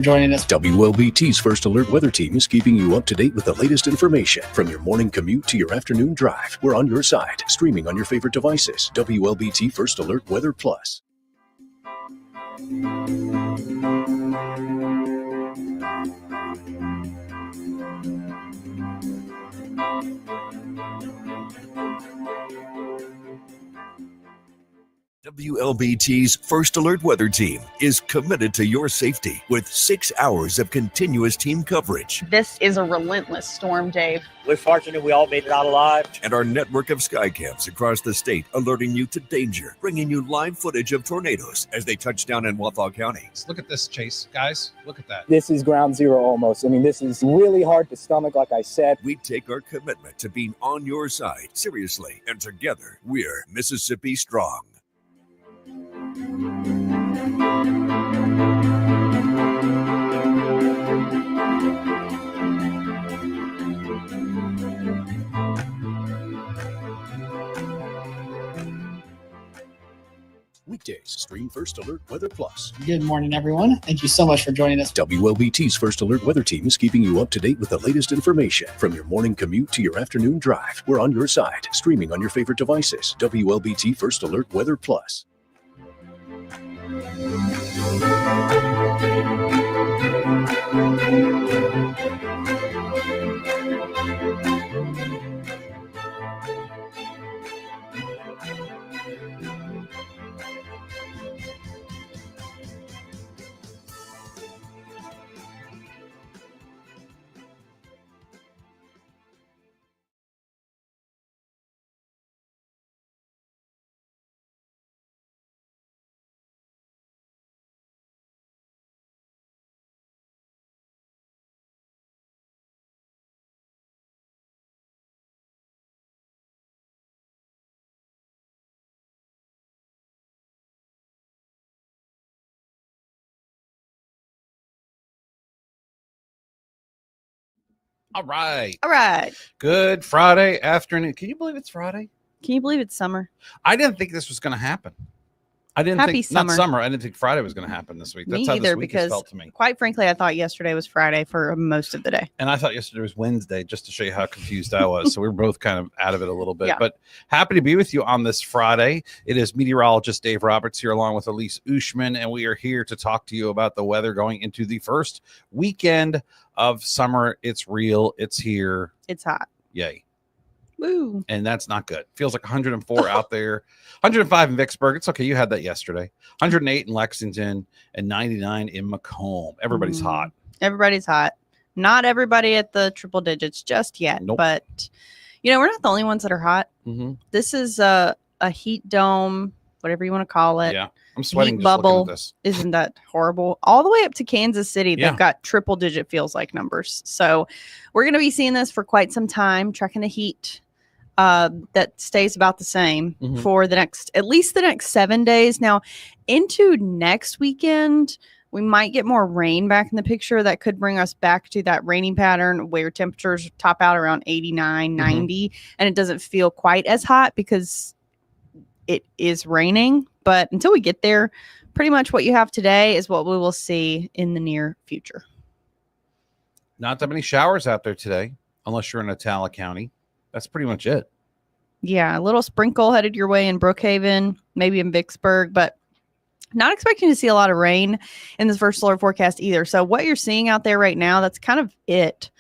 Joining us. WLBT's First Alert Weather Team is keeping you up to date with the latest information. From your morning commute to your afternoon drive, we're on your side, streaming on your favorite devices. WLBT First Alert Weather Plus. WLBT's First Alert Weather Team is committed to your safety with 6 hours of continuous team coverage. This is a relentless storm, Dave. We're fortunate we all made it out alive. And our network of skycams across the state alerting you to danger, bringing you live footage of tornadoes as they touch down in Wathau County. Look at this, Chase. Guys, look at that. This is ground zero almost. I mean, this is really hard to stomach, like I said. We take our commitment to being on your side seriously, and together we're Mississippi Strong. Weekdays, stream First Alert Weather Plus. Good morning, everyone. Thank you so much for joining us. WLBT's First Alert Weather Team is keeping you up to date with the latest information. From your morning commute to your afternoon drive, we're on your side, streaming on your favorite devices. WLBT First Alert Weather Plus. All right. All right. Good Friday afternoon. Can you believe it's Friday? Can you believe it's summer? I didn't think this was going to happen. I didn't Happy think summer. Not summer. I didn't think Friday was going to happen this week. That's Me how either, this week has because felt to me. quite frankly, I thought yesterday was Friday for most of the day. And I thought yesterday was Wednesday, just to show you how confused I was. So we were both kind of out of it a little bit. Yeah. But happy to be with you on this Friday. It is meteorologist Dave Roberts here, along with Elise Ushman, and we are here to talk to you about the weather going into the first weekend of summer. It's real. It's here. It's hot. Yay. Woo. And that's not good. Feels like 104 out there, 105 in Vicksburg. It's okay. You had that yesterday. 108 in Lexington and 99 in Macomb. Everybody's hot. Everybody's hot. Not everybody at the triple digits just yet. Nope. But, you know, we're not the only ones that are hot. Mm-hmm. This is a heat dome, whatever you want to call it. Yeah. I'm sweating Heat just looking bubble. at this. Isn't that horrible? All the way up to Kansas City, Yeah. they've got triple digit feels like numbers. So we're going to be seeing this for quite some time, tracking the heat that stays about the same for at least the next 7 days. Now, into next weekend, we might get more rain back in the picture. That could bring us back to that raining pattern where temperatures top out around 89, 90, and it doesn't feel quite as hot because it is raining. But until we get there, pretty much what you have today is what we will see in the near future. Not that many showers out there today, unless you're in Atala County. That's pretty much it. Yeah, a little sprinkle headed your way in Brookhaven, maybe in Vicksburg, but not expecting to see a lot of rain in this first solar forecast either. So what you're seeing out there right now, that's kind of it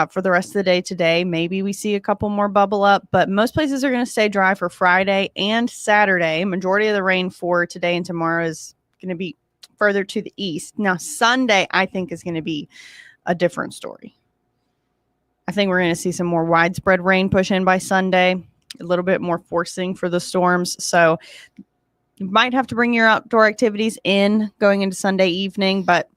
for the rest of the day today. Maybe we see a couple more bubble up, but most places are going to stay dry for Friday and Saturday. Majority of the rain for today and tomorrow is going to be further to the east. Now, Sunday, I think, is going to be a different story. I think we're going to see some more widespread rain push in by Sunday, a little bit more forcing for the storms. So you might have to bring your outdoor activities in going into Sunday evening, but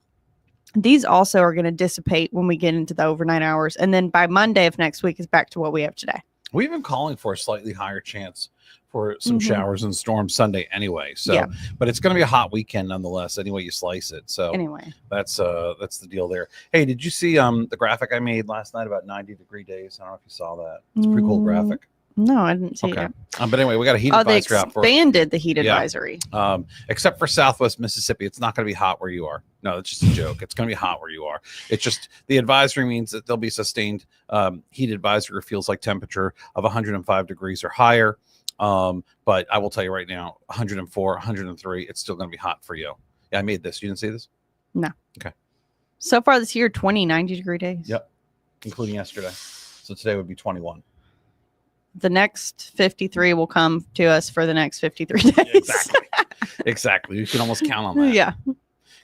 these also are going to dissipate when we get into the overnight hours. And then by Monday of next week is back to what we have today. We've been calling for a slightly higher chance for some showers and storms Sunday anyway. So, Yeah. But it's going to be a hot weekend nonetheless, any way you slice it. So Anyway, that's the deal there. Hey, did you see the graphic I made last night about 90-degree days? I don't know if you saw that. It's a pretty cool graphic. No, I didn't see Okay. it. But anyway, we got a heat Oh, they advisory out for expanded the heat Yeah. advisory. Except for Southwest Mississippi. It's not going to be hot where you are. No, it's just a joke. It's going to be hot where you are. It's just the advisory means that there'll be sustained heat advisory feels like temperature of 105 degrees or higher. But I will tell you right now, 104, 103, it's still going to be hot for you. Yeah, I made this. You didn't see this? No. Okay. So far this year, 90-degree days. Yep. Including yesterday. So today would be 21. The next 53 will come to us for the next 53 days. Exactly. Exactly. You can almost count on that. Yeah.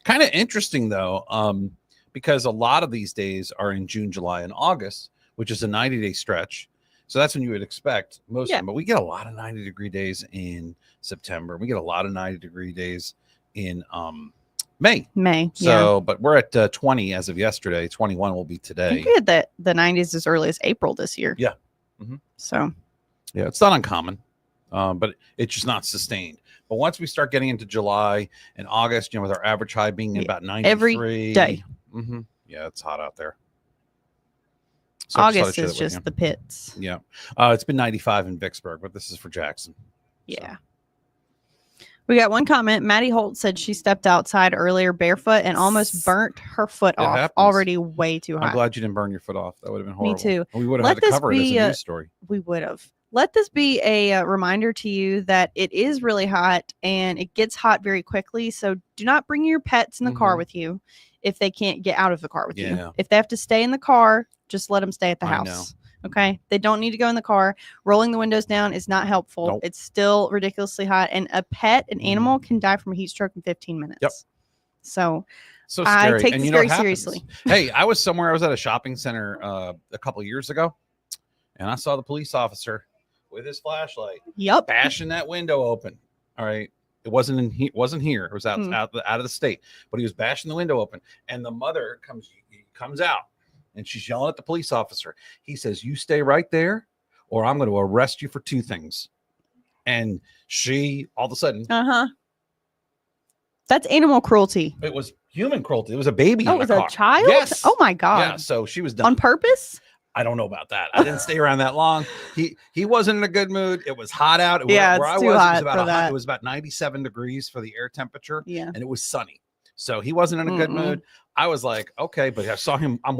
Kind of interesting though, because a lot of these days are in June, July, and August, which is a 90-day stretch. So that's when you would expect most of them. But we get a lot of 90-degree days in September. We get a lot of 90-degree days in May. So, but we're at 20 as of yesterday. 21 will be I today. think we had the 90s as early as April this year. Yeah. Mm-hmm. So yeah, it's not uncommon, but it's just not sustained. But once we start getting into July and August, with our average high being about 93 every day. Mm-hmm. Yeah, it's hot out there. So August is just the pits. Yeah. It's been 95 in Vicksburg, but this is for Jackson. Yeah. So. We got one comment. Maddie Holt said she stepped outside earlier barefoot and almost burnt her foot off. Happens. Already way too hot. I'm glad you didn't burn your foot off. That would have been horrible. Me too. We would have had to cover it as a news story. We would have. Let this be a reminder to you that it is really hot and it gets hot very quickly. So do not bring your pets in the car with you if they can't get out of the car with you. If they have to stay in the car, just let them stay at the house. Okay. They don't need to go in the car. Rolling the windows down is not helpful. Nope. It's still ridiculously hot. And a pet, an animal, can die from a heat stroke in 15 minutes. Yep. So scary. I take and this very seriously. Hey, I was at a shopping center a couple of years ago, and I saw the police officer with his flashlight bashing that window open. All right. It wasn't here. It was out of the state, but he was bashing the window open, and the mother comes out. And she's yelling at the police officer. He says, "You stay right there, or I'm going to arrest you for two things." And she, all of a sudden, that's animal cruelty. It was human cruelty. It was a baby. Oh, it was a child? Yes. Oh my God. Yeah. So she was done on purpose. I don't know about that. I didn't stay around that long. He wasn't in a good mood. It was hot out. Where I was, it was about 97 degrees for the air temperature. Yeah. And it was sunny. So he wasn't in a good mood. I was like, okay, but I saw him. I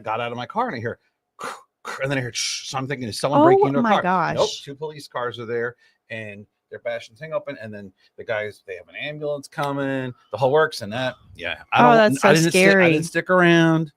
got out of my car and I hear, and then I heard, so I'm thinking, is someone breaking into a car? Oh my gosh. Nope. Two police cars are there and they're bashing the thing open. And then the guys, they have an ambulance coming, the whole works and that. Yeah. That's so scary. I didn't stick around,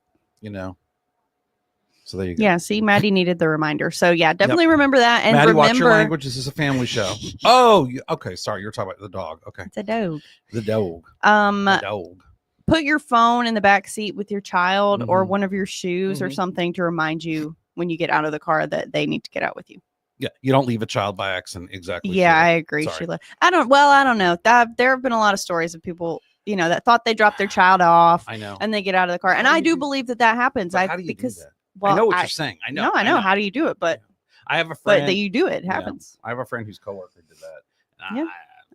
So there you go. Yeah, see, Maddie needed the reminder. So yeah, definitely remember that. And Maddie, remember, watch your language. This is a family show. Oh, okay. Sorry, you're talking about the dog. Okay, it's a dog. The dog. The dog. Put your phone in the back seat with your child or one of your shoes or something to remind you when you get out of the car that they need to get out with you. Yeah, you don't leave a child by accident. Exactly. Yeah, Sheila. I agree, Sorry. Sheila. I don't know. There have been a lot of stories of people, that thought they dropped their child off. I know. And they get out of the car. And I do believe that happens. How do you do that? Well, I know what you're saying. I know. No, I know. How do you do it? But I have a friend. But that you do it. It happens. I have a friend whose coworker did that. Yeah,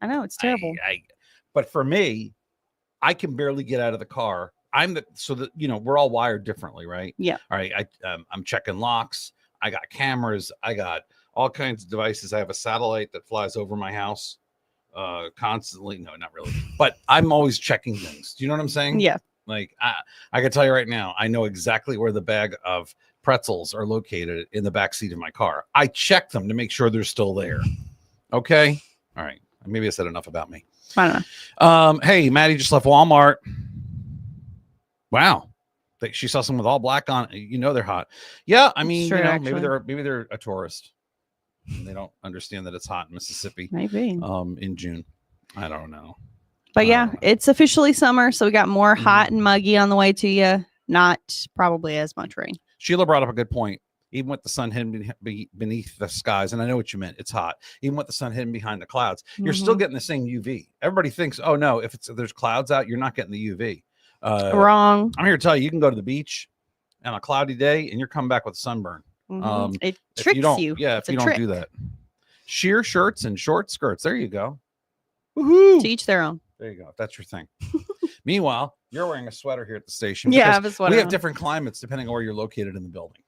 I know. It's terrible. But for me, I can barely get out of the car. We're all wired differently, right? Yeah. All right. I'm checking locks. I got cameras. I got all kinds of devices. I have a satellite that flies over my house constantly. No, not really. But I'm always checking things. Do you know what I'm saying? Yeah. Like I can tell you right now, I know exactly where the bag of pretzels are located in the back seat of my car. I check them to make sure they're still there. Okay. All right. Maybe I said enough about me. I don't know. Hey, Maddie just left Walmart. Wow. She saw someone with all black on. They're hot. Yeah. I mean, maybe they're a tourist. And they don't understand that it's hot in Mississippi. Maybe. In June. I don't know. But yeah, it's officially summer, so we got more hot and muggy on the way to you. Not probably as much rain. Sheila brought up a good point. Even with the sun hidden beneath the skies, and I know what you meant. It's hot. Even with the sun hidden behind the clouds, you're still getting the same UV. Everybody thinks, oh no, if there's clouds out, you're not getting the UV. Wrong. I'm here to tell you, you can go to the beach on a cloudy day, and you're coming back with sunburn. It tricks you. Yeah, it's if you a don't trick. do that. Sheer shirts and short skirts. There you go. Woohoo! To each their own. There you go. If that's your thing. Meanwhile, you're wearing a sweater here at the station. Yeah, I have a sweater. We have on. different climates depending on where you're located in the building.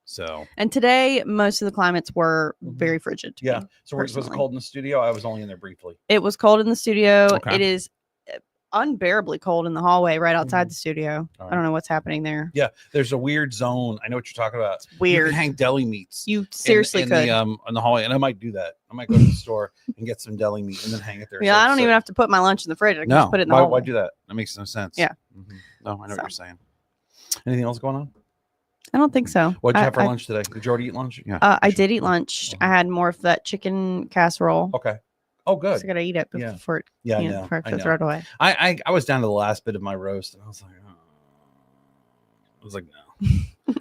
So, And today, most of the climates were very frigid. To yeah. me, So was it personally. cold in the studio? I was only in there briefly. It was cold in the studio. Okay. It is unbearably cold in the hallway right outside the studio. All I right. don't know what's happening there. Yeah, there's a weird zone. I know what you're talking about. It's weird. You can hang deli meats. You seriously in could. the hallway, and I might do that. I might go to the store and get some deli meat and then hang it there. Yeah, I don't even have to put my lunch in the fridge. I can No, just put it in the why hallway. do that? That makes no sense. Yeah. No, I know what you're saying. Anything else going on? I don't think so. What did you have for lunch today? Did you already eat lunch? Yeah. I did eat lunch. I had more of that chicken casserole. Okay. Oh, good. So I gotta eat it before it, Yeah, I you know. before I I have to know. throw it away. I was down to the last bit of my roast, and I was like, oh. I was like, no,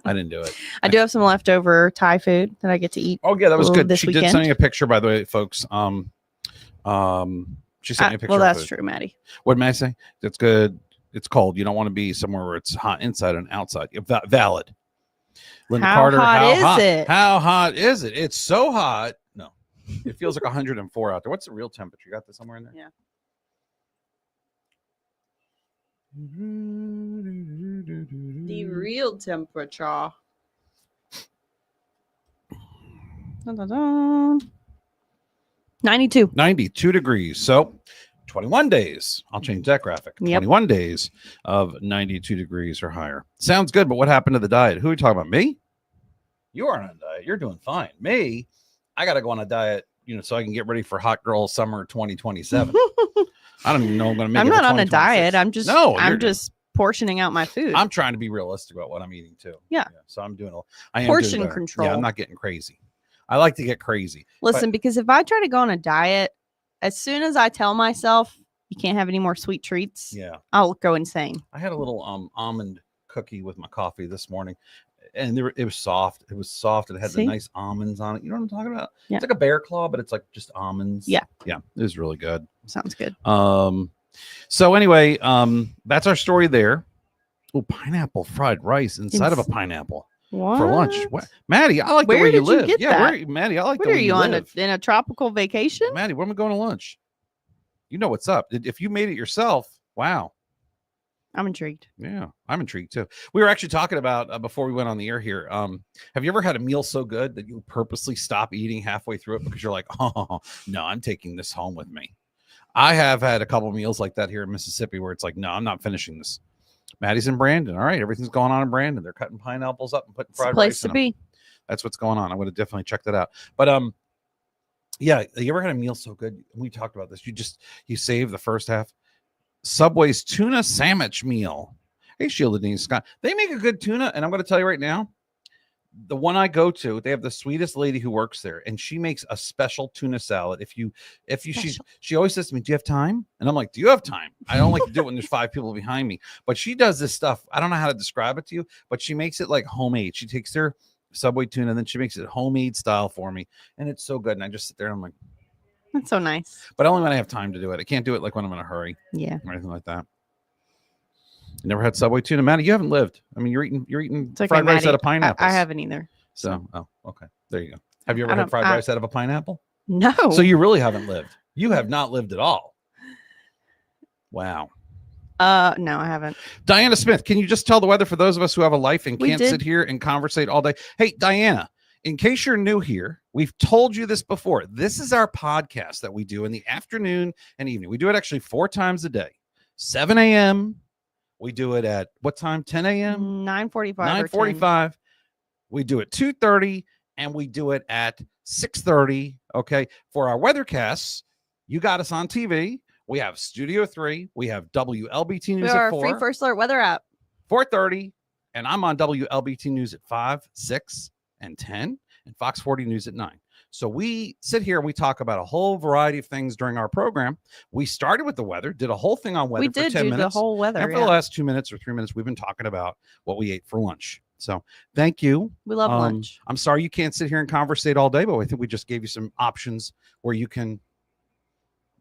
I didn't do it. I do have some leftover Thai food that I get to eat. Oh yeah, that was good. this She weekend. did send me a picture, by the way, folks. She sent me a picture. Well, of that's food. true, Maddie. What may I say? That's good. It's cold. You don't want to be somewhere where it's hot inside and outside. Valid. Linda How Carter, hot how is hot? it? How hot is it? It's so hot. No, it feels like 104 out there. What's the real temperature? You got this somewhere in there? Yeah. The real temperature. Dun, dun, dun. 92. 92 degrees. So 21 days. I'll change that graphic. Yep. 21 days of 92 degrees or higher. Sounds good, but what happened to the diet? Who are you talking about? Me? You aren't on a diet. You're doing fine. Me, I got to go on a diet, so I can get ready for Hot Girl Summer 2027. I don't even know I'm going to make I'm it not to on a diet. 2026. I'm you're- just portioning out my food. I'm trying to be realistic about what I'm eating too. Yeah. So I'm doing I am Portion doing better. control. Yeah, I'm not getting crazy. I like to get crazy. Listen, because if I try to go on a diet, as soon as I tell myself you can't have any more sweet treats, Yeah. I'll go insane. I had a little almond cookie with my coffee this morning, and it was soft. It was soft. And it had the See? nice almonds on it. You know what I'm talking about? Yeah. It's like a bear claw, but it's like just almonds. Yeah. Yeah. It was really good. Sounds good. So anyway, that's our story there. Oh, pineapple fried rice inside of a pineapple What? for lunch. What? Maddie, I like Where the way did you live. get Yeah, that? Maddie, I like What the are way you on live. in a tropical vacation? Maddie, when am I going to lunch? You know what's up. If you made it yourself, wow. I'm intrigued. Yeah, I'm intrigued too. We were actually talking about before we went on the air here. Have you ever had a meal so good that you purposely stop eating halfway through it because you're like, oh no, I'm taking this home with me? I have had a couple of meals like that here in Mississippi where it's like, no, I'm not finishing this. Maddie's in Brandon. All right, everything's going on in Brandon. They're cutting pineapples up and putting It's a fried place rice to in them. be. That's what's going on. I would have definitely checked that out. But yeah, you ever had a meal so good? We talked about this. You save the first half. Subway's tuna sandwich meal. Hey, Sheila Denise Scott. They make a good tuna, and I'm going to tell you right now, the one I go to, they have the sweetest lady who works there, and she makes a special tuna salad. She always says to me, "Do you have time?" And I'm like, "Do you have time?" I don't like to do it when there's 5 people behind me, but she does this stuff. I don't know how to describe it to you, but she makes it like homemade. She takes their Subway tuna, and then she makes it homemade style for me, and it's so good. And I just sit there, and I'm like, That's so nice. but only when I have time to do it. I can't do it like when I'm in a hurry Yeah. or anything like that. You never had Subway tuna, Maddie? You haven't lived. I mean, you're eating It's okay, fried rice Maddie. out of pineapples. I haven't either. So, okay, there you go. Have you ever I had don't- fried I- rice out of a pineapple? No. So you really haven't lived. You have not lived at all. Wow. No, I haven't. Diana Smith, can you just tell the weather for those of us who have a life and We can't did. sit here and conversate all day? Hey, Diana, in case you're new here, we've told you this before. This is our podcast that we do in the afternoon and evening. We do it actually 4 times a day. 7 a.m. We do it at what time? 10 a.m. 9:45. 9:45. We do it 2:30, and we do it at 6:30. Okay. For our weathercasts, you got us on TV. We have Studio 3. We have WLBT We News are at a free 4. First Alert weather app. 4:30, and I'm on WLBT News at 5, 6, and 10, and Fox 40 News at 9. So we sit here and we talk about a whole variety of things during our program. We started with the weather, did a whole thing on weather We for did 10 do minutes. the whole weather. And for Yeah. the last 2 minutes or 3 minutes, we've been talking about what we ate for lunch. So thank you. We love lunch. I'm sorry you can't sit here and conversate all day, but I think we just gave you some options where you can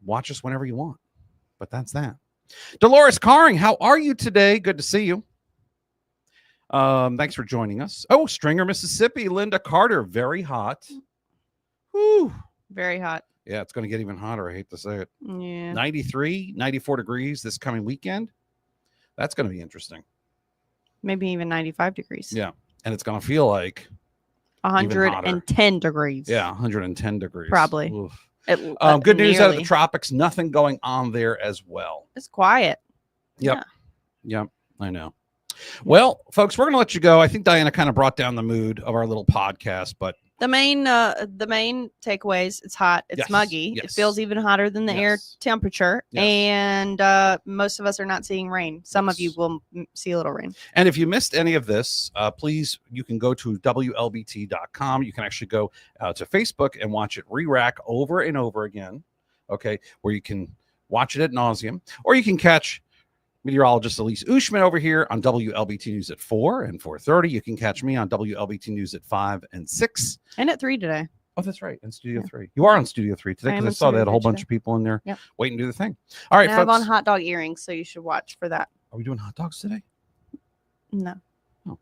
watch us whenever you want. But that's that. Dolores Carring, how are you today? Good to see you. Thanks for joining us. Oh, Stringer, Mississippi. Linda Carter, very hot. Whew. Very hot. Yeah, it's going to get even hotter. I hate to say it. Yeah. 93, 94 degrees this coming weekend. That's going to be interesting. Maybe even 95 degrees. Yeah. And it's going to feel like 110 degrees. Yeah, 110 degrees. Probably. Oof. It- Good news out of the nearly. tropics. Nothing going on there as well. It's quiet. Yep. Yep. I know. Well, folks, we're going to let you go. I think Diana kind of brought down the mood of our little podcast, but The main takeaways, it's hot, it's Yes, muggy, yes. it feels even hotter than the air Yes. temperature, Yes. and most of us are not seeing rain. Some of you Yes. will see a little rain. And if you missed any of this, please, you can go to WLBT.com. You can actually go to Facebook and watch it re-rack over and over again, okay, where you can watch it ad nauseum, or you can catch meteorologist Elise Ushman over here on WLBT News at 4 and 4:30. You can catch me on WLBT News at 5 and 6. And at 3 today. Oh, that's right. In Studio Yeah. 3. You are on Studio 3 today I am because I in saw they had a Studio whole 3 bunch of people in there Yep. waiting to do the thing. All right, And I have folks. on hot dog earrings, so you should watch for that. Are we doing hot dogs today? No. Oh.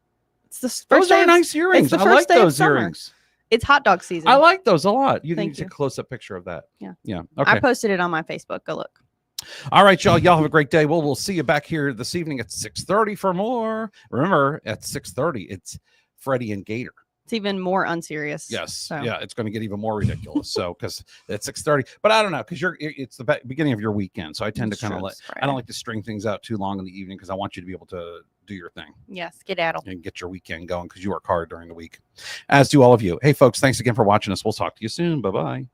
It's the first Those day are of- nice earrings. the I first like day of those summer. earrings. It's hot dog season. I like those a lot. You can Thank take you. a close-up picture of that. Yeah. Yeah. I Okay. posted it on my Facebook. Go look. All right, y'all. Y'all have a great day. Well, we'll see you back here this evening at 6:30 for more. Remember, at 6:30, it's Freddie and Gator. It's even more unserious. Yes. So. Yeah, it's going to get even more ridiculous. So, because at 6:30, but I don't know, because it's the beginning of your weekend. So I tend to It's kind of true, let, it's I don't Friday. like to string things out too long in the evening because I want you to be able to do your thing Yeah, skedaddle. and get your weekend going because you work hard during the week, as do all of you. Hey, folks, thanks again for watching us. We'll talk to you soon. Bye bye.